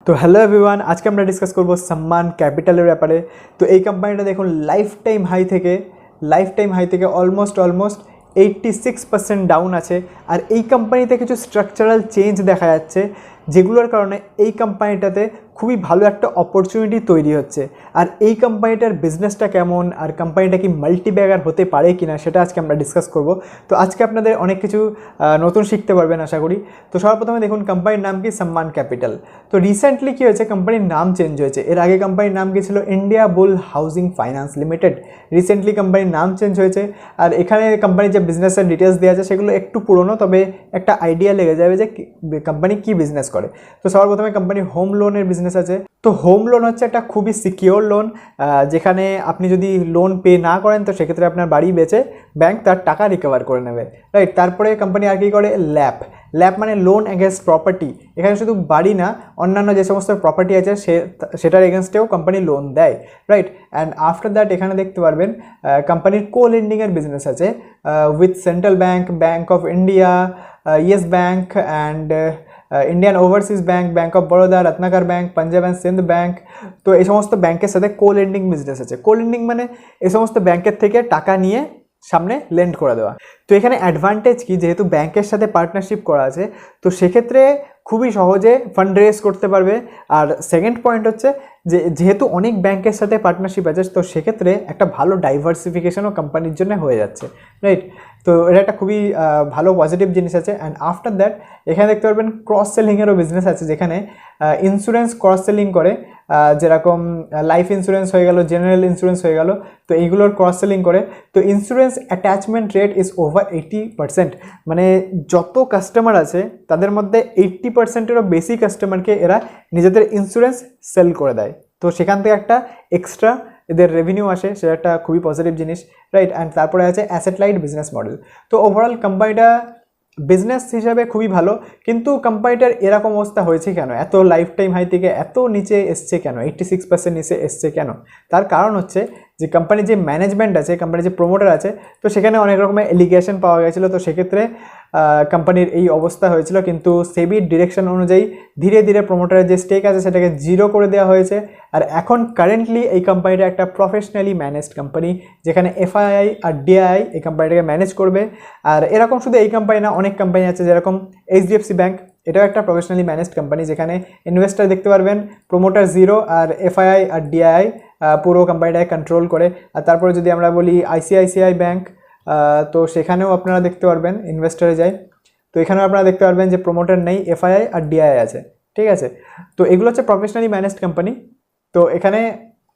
তো hello everyone, আজকে আমরা ডিসকাস করব সম্মান ক্যাপিটালের ব্যাপারে। তো এই কোম্পানিটা দেখুন লাইফ টাইম হাই থেকে অলমোস্ট 86% ডাউন আছে। আর এই কোম্পানিতে কিছু স্ট্রাকচারাল চেঞ্জ দেখা যাচ্ছে, যেগুলোর কারণে এই কোম্পানিটাতে খুবই ভালো একটা অপরচুনিটি তৈরি হচ্ছে। আর এই কোম্পানিটার বিজনেসটা কেমন, আর কোম্পানিটা কি মাল্টিব্যাগার হতে পারে কিনা, সেটা আজকে আমরা ডিসকাস করব। তো আজকে আপনাদের অনেক কিছু নতুন শিখতে পারবেন আশা করি। তো সবার প্রথমে দেখুন কোম্পানির নাম কি, সম্মান ক্যাপিটাল। তো রিসেন্টলি কী হয়েছে, কোম্পানির নাম চেঞ্জ হয়েছে। এর আগে কোম্পানির নাম কি ছিল, ইন্ডিয়া বুল হাউজিং ফাইন্যান্স লিমিটেড। রিসেন্টলি কোম্পানির নাম চেঞ্জ হয়েছে। আর এখানে কোম্পানির যে বিজনেসের ডিটেলস দেওয়া আছে সেগুলো একটু পুরনো, তবে একটা আইডিয়া লেগে যাবে যে কোম্পানি কী বিজনেস করে। তো সবার প্রথমে কোম্পানির হোম লোনের বিজনেস আছে। তো হোম লোন হচ্ছে একটা খুবই সিকিওর লোন, যেখানে আপনি যদি লোন পে না করেন তো সেক্ষেত্রে আপনার বাড়ি বেচে ব্যাংক তার টাকা রিকভার করে নেবে, রাইট। তারপরে কোম্পানি আর কি করে, ল্যাপ মানে লোন এগেনস্ট প্রপার্টি। এখানে শুধু বাড়ি না, অন্যান্য যে সমস্ত প্রপার্টি আছে সেটার এগেনস্টেও কোম্পানি লোন দেয়, রাইট। অ্যান্ড আফটার দ্যাট এখানে দেখতে পারবেন কোম্পানির কো লেন্ডিংয়ের বিজনেস আছে with central bank of India, yes bank and Indian overseas bank of Baroda, Ratnakar bank, Punjab and Sindh bank. তো এই সমস্ত ব্যাংকের সাথে কো লেন্ডিং বিজনেস আছে। কো লেন্ডিং মানে এই সমস্ত ব্যাংকের থেকে টাকা নিয়ে সামনে লেন্ড করে দেওয়া। তো এখানে অ্যাডভান্টেজ কি, যেহেতু ব্যাংকের সাথে পার্টনারশিপ করা আছে তো সেক্ষেত্রে খুবই সহজে ফান্ড রেজ করতে পারবে। আর সেকেন্ড পয়েন্ট হচ্ছে যে যেহেতু অনেক ব্যাংকের সাথে পার্টনারশিপ আছে তো সেক্ষেত্রে একটা ভালো ডাইভার্সিফিকেশনও কোম্পানির জন্য হয়ে যাচ্ছে, রাইট। তো এটা একটা খুবই ভালো পজিটিভ জিনিস আছে। অ্যান্ড আফটার দ্যাট এখানে দেখতে পারবেন ক্রস সেলিংয়েরও বিজনেস আছে, যেখানে ইন্স্যুরেন্স ক্রস সেলিং করে, যেরকম লাইফ ইন্স্যুরেন্স হয়ে গেল, জেনারেল ইন্স্যুরেন্স হয়ে গেল, তো এইগুলোর ক্রস সেলিং করে। তো insurance attachment rate is over 80%, মানে যত কাস্টমার আছে তাদের মধ্যে 80%-এরও বেশি কাস্টমারকে এরা নিজেদের ইন্স্যুরেন্স সেল করে দেয়। তো সেখান থেকে একটা এক্সট্রা এদের রেভিনিউ আসে, সেটা একটা খুবই পজিটিভ জিনিস, রাইট। অ্যান্ড তারপরে আছে অ্যাসেট লাইট বিজনেস মডেল। তো ওভারঅল কোম্পানিটা বিজনেস হিসাবে খুবই ভালো, কিন্তু কোম্পানিটার এরকম অবস্থা হয়েছে কেন, এত লাইফ টাইম হাই থেকে এত নিচে এসছে কেন, 86% নিচে এসছে কেন? তার কারণ হচ্ছে যে কোম্পানির যে ম্যানেজমেন্ট আছে, কোম্পানির যে প্রোমোটার আছে, তো সেখানে অনেক রকমের এলিগেশন পাওয়া গেছিলো। তো সেক্ষেত্রে কোম্পানির এই অবস্থা হয়েছিল, কিন্তু সেবির ডিরেকশন অনুযায়ী ধীরে ধীরে প্রোমোটারের যে স্টেক আছে সেটাকে 0 করে দেওয়া হয়েছে। আর এখন কারেন্টলি এই কোম্পানিটা একটা প্রফেশনালি ম্যানেজড কোম্পানি, যেখানে এফআইআই আর ডিআই এই কোম্পানিটাকে ম্যানেজ করবে। আর এরকম শুধু এই কোম্পানি না, অনেক কোম্পানি আছে, যেরকম এইচডিএফসি ব্যাংক, এটাও একটা প্রফেশনালি ম্যানেজড কোম্পানি, যেখানে ইনভেস্টার দেখতে পারবেন প্রোমোটার 0 আর এফআইআই আর ডিআই পুরো কোম্পানিটাকে কন্ট্রোল করে। আর তারপরে যদি আমরা বলি আইসিআইসিআই ব্যাংক, তো সেখানেও আপনারা দেখতে পারবেন ইনভেস্টারে যায়। তো এখানেও আপনারা দেখতে পারবেন যে প্রোমোটার নেই, এফআইআই আর ডিআই আছে, ঠিক আছে। তো এগুলো হচ্ছে প্রফেশনালি ম্যানেজড কোম্পানি। তো এখানে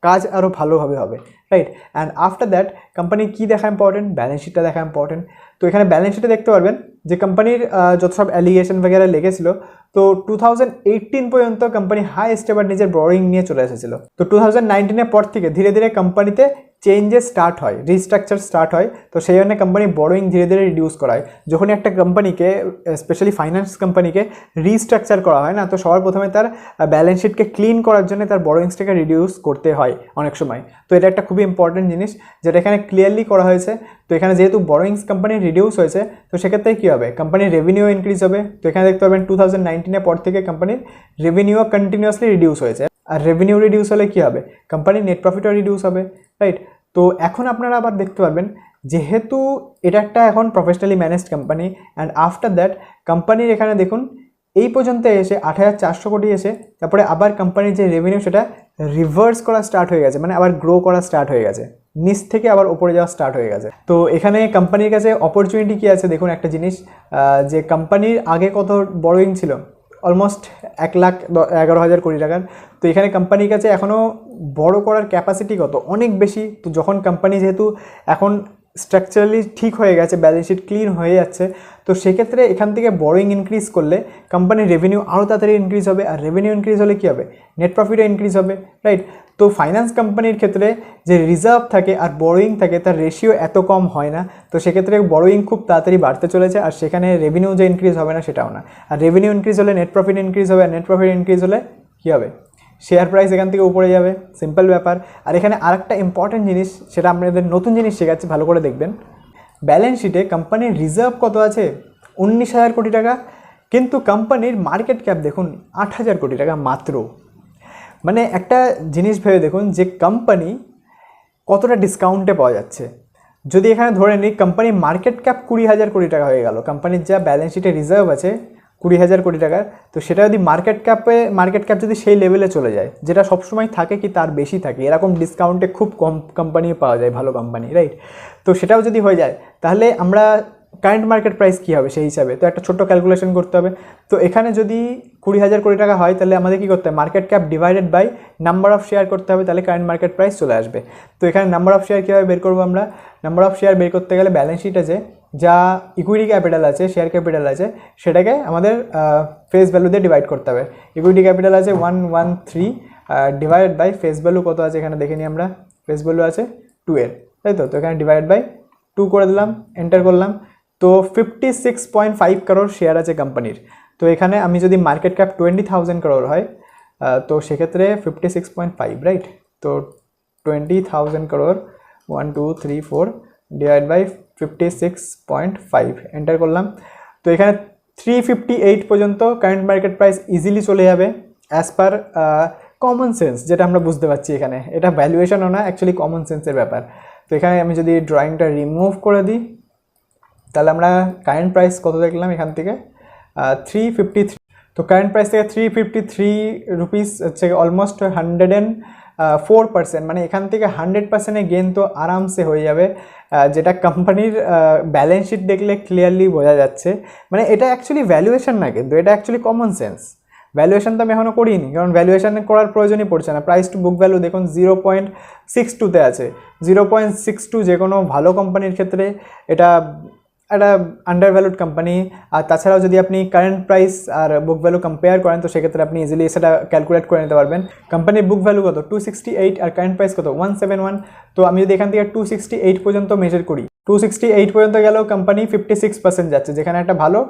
কাজ আরও ভালোভাবে হবে, right. And after that company কী দেখা ইম্পর্টেন্ট, ব্যালেন্স শিটটা দেখা ইম্পর্টেন্ট। তো এখানে ব্যালেন্স শিটে দেখতে পারবেন যে কোম্পানির যত সব অ্যালিগেশন বগেরা লেগেছিল, তো 2018 পর্যন্ত কোম্পানি হাইয়েস্ট এবার নিজের বরোয়িং নিয়ে চলে এসেছিল। তো 2019-এর পর থেকে ধীরে ধীরে কোম্পানিতে চেঞ্জেস স্টার্ট হয়, রিস্ট্রাকচার স্টার্ট হয়। তো সেই জন্য কোম্পানি বরোয়িং ধীরে ধীরে রিডিউস করা হয়। যখনই একটা কোম্পানিকে, স্পেশালি ফাইন্যান্স কোম্পানিকে রিস্ট্রাকচার করা হয় না, তো সবার প্রথমে তার ব্যালেন্স শিটকে ক্লিন করার জন্য তার বরোয়িংসটাকে রিডিউস করতে হয় অনেক সময়। তো এটা একটা খুবই ইম্পর্টেন্ট জিনিস, যেটা এখানে ক্লিয়ারলি করা হয়েছে। তো এখানে যেহেতু বরোয়িংস কোম্পানি রিডিউস হয়েছে, তো সেক্ষেত্রে কী হবে, কোম্পানির রেভিনিউ ইনক্রিজ হবে। তো এখানে দেখতে পাবেন 2019-এর পর থেকে কোম্পানির রেভিনিউ কন্টিনিউয়াসলি রিডিউস হয়েছে। আর রেভিনিউ রিডিউস হলে কী হবে, কোম্পানির নেট প্রফিটও রিডিউস হবে, রাইট। তো এখন আপনারা আবার দেখতে পারবেন, যেহেতু এটা একটা এখন professionally managed company, and after that কোম্পানির এখানে দেখুন এই পর্যন্ত এসে 8,400 কোটি এসে তারপরে আবার কোম্পানির যে রেভিনিউ সেটা রিভার্স করা স্টার্ট হয়ে গেছে, মানে আবার গ্রো করা স্টার্ট হয়ে গেছে, নিচ থেকে আবার উপরে যাওয়া স্টার্ট হয়ে গেছে। তো এখানে কোম্পানির কাছে অপরচুনিটি কী আছে দেখুন, একটা জিনিস, যে কোম্পানির আগে কত বড়োইং ছিল, অলমোস্ট 1,11,000 কোটি টাকার। তো এখানে কোম্পানির কাছে এখনও বড় করার ক্যাপাসিটি কত, অনেক বেশি। তো যখন কোম্পানি যেহেতু এখন স্ট্রাকচারালি ঠিক হয়ে গেছে, ব্যালেন্স শিট ক্লিন হয়ে যাচ্ছে, তো সেক্ষেত্রে এখান থেকে বরোয়িং ইনক্রিজ করলে কোম্পানির রেভিনিউ আরও তাড়াতাড়ি ইনক্রিজ হবে। আর রেভিনিউ ইনক্রিজ হলে কী হবে, নেট প্রফিটও ইনক্রিজ হবে, রাইট। তো ফাইন্যান্স কোম্পানির ক্ষেত্রে যে রিজার্ভ থাকে আর বরোয়িং থাকে তার রেশিও এত কম হয় না। তো সেক্ষেত্রে বরোয়িং খুব তাড়াতাড়ি বাড়তে চলেছে, আর সেখানে রেভিনিউ যে ইনক্রিজ হবে না সেটাও না। আর রেভিনিউ ইনক্রিজ হলে নেট প্রফিট ইনক্রিজ হবে, আর নেট প্রফিট ইনক্রিজ হলে কী হবে, শেয়ার প্রাইস এখান থেকে উপরে যাবে, সিম্পল ব্যাপার। আর এখানে আরেকটা ইম্পর্টেন্ট জিনিস, সেটা আপনাদের নতুন জিনিস শেখাচ্ছি, ভালো করে দেখবেন। ব্যালেন্স শিটে কোম্পানির রিজার্ভ কত আছে, 19,000 কোটি টাকা, কিন্তু কোম্পানির মার্কেট ক্যাপ দেখুন 8,000 কোটি টাকা মাত্র। মানে একটা জিনিস ভেবে দেখুন যে কোম্পানি কতটা ডিসকাউন্টে পাওয়া যাচ্ছে। যদি এখানে ধরে নিই কোম্পানির মার্কেট ক্যাপ 20,000 কোটি টাকা হয়ে গেল, কোম্পানির যা ব্যালেন্স শিটে রিজার্ভ আছে 20,000 কোটি টাকার, তো সেটা যদি মার্কেট ক্যাপ যদি সেই লেভেলে চলে যায়, যেটা সবসময় থাকে কি তার বেশি থাকে, এরকম ডিসকাউন্টে খুব কম কোম্পানি পাওয়া যায়, ভালো কোম্পানি, রাইট? তো সেটাও যদি হয়ে যায় তাহলে আমরা কারেন্ট মার্কেট প্রাইস কী হবে সেই হিসাবে তো একটা ছোট্ট ক্যালকুলেশন করতে হবে। তো এখানে যদি 20,000 কোটি টাকা হয় তাহলে আমাদের কী করতে হবে, market cap divided by number of share করতে হবে, তাহলে কারেন্ট মার্কেট প্রাইস চলে আসবে। তো এখানে নাম্বার অফ শেয়ার কীভাবে বের করবো আমরা, নাম্বার অফ শেয়ার বের করতে গেলে ব্যালেন্স শিট আছে, যা ইকুইটি ক্যাপিটাল আছে, শেয়ার ক্যাপিটাল আছে, সেটাকে আমাদের ফেস ভ্যালু দিয়ে ডিভাইড করতে হবে। ইকুইটি ক্যাপিটাল আছে 113 ডিভাইডেড বাই ফেস ভ্যালু কত আছে এখানে দেখে নিই আমরা, ফেস ভ্যালু আছে 2 এর, তাই তো এখানে ডিভাইড বাই 2 করে দিলাম, এন্টার করলাম। তো 56.5 করোড় শেয়ার আছে কোম্পানির। তো এখানে আমি যদি মার্কেট ক্যাপ 20,000 করোড় হয় তো সেক্ষেত্রে 56.5, রাইট? তো 20,000 করোড় 1 2 3 4 ডিভাইড বাই 56.5 এন্টার করলাম। তো এখানে 358 পর্যন্ত কারেন্ট মার্কেট প্রাইস ইজিলি চলে যাবে অ্যাজ পার কমন সেন্স, যেটা আমরা বুঝতে পারছি এখানে। এটা ভ্যালুয়েশনও না, অ্যাকচুয়ালি কমন সেন্সের ব্যাপার। তো এখানে আমি যদি ড্রয়িংটা রিমুভ করে দিই তাহলে আমরা কারেন্ট প্রাইস কত দেখলাম এখান থেকে 353। তো কারেন্ট প্রাইস থেকে 353 রুপিস হচ্ছে অলমোস্ট 104%, মানে এখান থেকে 100%-এর গেন তো আরামসে হয়ে যাবে, যেটা কোম্পানির ব্যালেন্স শিট দেখলে ক্লিয়ারলি বোঝা যাচ্ছে। মানে এটা অ্যাকচুয়ালি ভ্যালুয়েশন না, কিন্তু এটা অ্যাকচুয়ালি কমন সেন্স। ভ্যালুয়েশন তো আমি এখনও করিনি, কারণ ভ্যালুয়েশন করার প্রয়োজনই পড়ছে না। প্রাইস টু বুক ভ্যালু দেখুন 0.62-তে আছে। 0.62 যে কোনো ভালো কোম্পানির ক্ষেত্রে এটা একটা আন্ডার ভ্যালুড কোম্পানি। আর তাছাড়াও যদি আপনি কারেন্ট প্রাইস আর বুক ভ্যালু কম্পেয়ার করেন তো সেক্ষেত্রে আপনি ইজিলি সেটা ক্যালকুলেট করে নিতে পারবেন। কোম্পানির বুক ভ্যালু কত 268 আর কারেন্ট প্রাইস কত 171। তো আমি যদি এখান থেকে 268 পর্যন্ত মেজার করি, 268 পর্যন্ত গেলেও কোম্পানি 56% যাচ্ছে, যেখানে একটা ভালো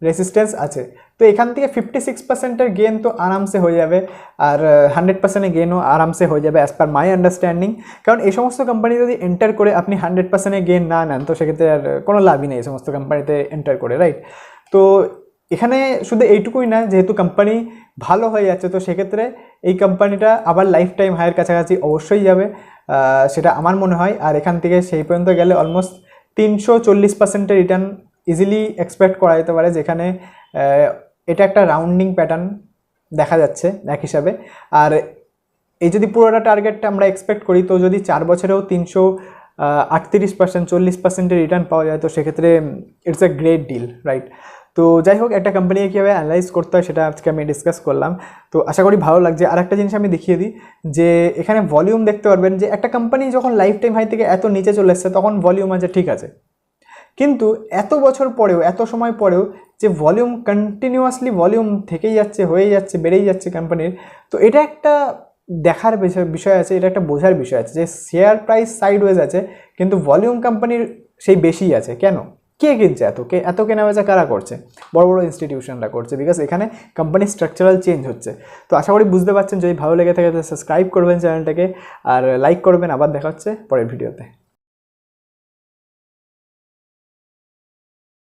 রেসিস্টেন্স আছে। তো এখান থেকে 56%-এর গেন তো আরামসে হয়ে যাবে, আর 100%-এর গেনও আরামসে হয়ে যাবে অ্যাজ পার মাই আন্ডারস্ট্যান্ডিং। কারণ এই সমস্ত কোম্পানি যদি এন্টার করে আপনি 100%-এর গেন না নেন তো সেক্ষেত্রে আর কোনো লাভই নেই এই সমস্ত কোম্পানিতে এন্টার করে, রাইট? তো এখানে শুধু এইটুকুই না, যেহেতু কোম্পানি ভালো হয়ে যাচ্ছে তো সেক্ষেত্রে এই কোম্পানিটা আবার লাইফ টাইম হাইয়ের কাছাকাছি অবশ্যই যাবে, সেটা আমার মনে হয়। আর এখান থেকে সেই পর্যন্ত গেলে অলমোস্ট 340%-এর রিটার্ন ইজিলি এক্সপেক্ট করা যেতে পারে, যেখানে এটা একটা রাউন্ডিং প্যাটার্ন দেখা যাচ্ছে এক হিসাবে। আর এই যদি পুরোটা টার্গেটটা আমরা এক্সপেক্ট করি তো যদি 4 বছরেও 338% 40%-এর রিটার্ন পাওয়া যায় তো সেক্ষেত্রে it's a great deal, right? তো যাই হোক, একটা কোম্পানিকে কীভাবে অ্যানালাইজ করতে হয় সেটা আজকে আমি ডিসকাস করলাম। তো আশা করি ভালো লাগছে। আর একটা জিনিস আমি দেখিয়ে দিই যে এখানে ভলিউম দেখতে পারবেন যে একটা কোম্পানি যখন লাইফ টাইম হাই থেকে এত নিচে চলে এসছে তখন ভলিউম আছে, ঠিক আছে, কিন্তু এত বছর পরেও এত সময় পরেও যে ভলিউম কন্টিনিউয়াসলি ভলিউম থেকেই যাচ্ছে, হয়ে যাচ্ছে, বেড়েই যাচ্ছে কোম্পানির, তো এটা একটা দেখার বিষয় আছে, এটা একটা বোঝার বিষয় আছে যে শেয়ার প্রাইস সাইডওয়েজ আছে কিন্তু ভলিউম কোম্পানির সেই বেশি আছে। কেন? কে কিনছে? এত কেনা বেচা কারা করছে? বড় বড় ইনস্টিটিউশনরা করছে, বিকজ এখানে কোম্পানির স্ট্রাকচারাল চেঞ্জ হচ্ছে। তো আশা করি বুঝতে পারছেন। যদি ভালো লেগে থাকে তাহলে সাবস্ক্রাইব করবেন চ্যানেলটাকে আর লাইক করবেন। আবার দেখা হচ্ছে পরের ভিডিওতে।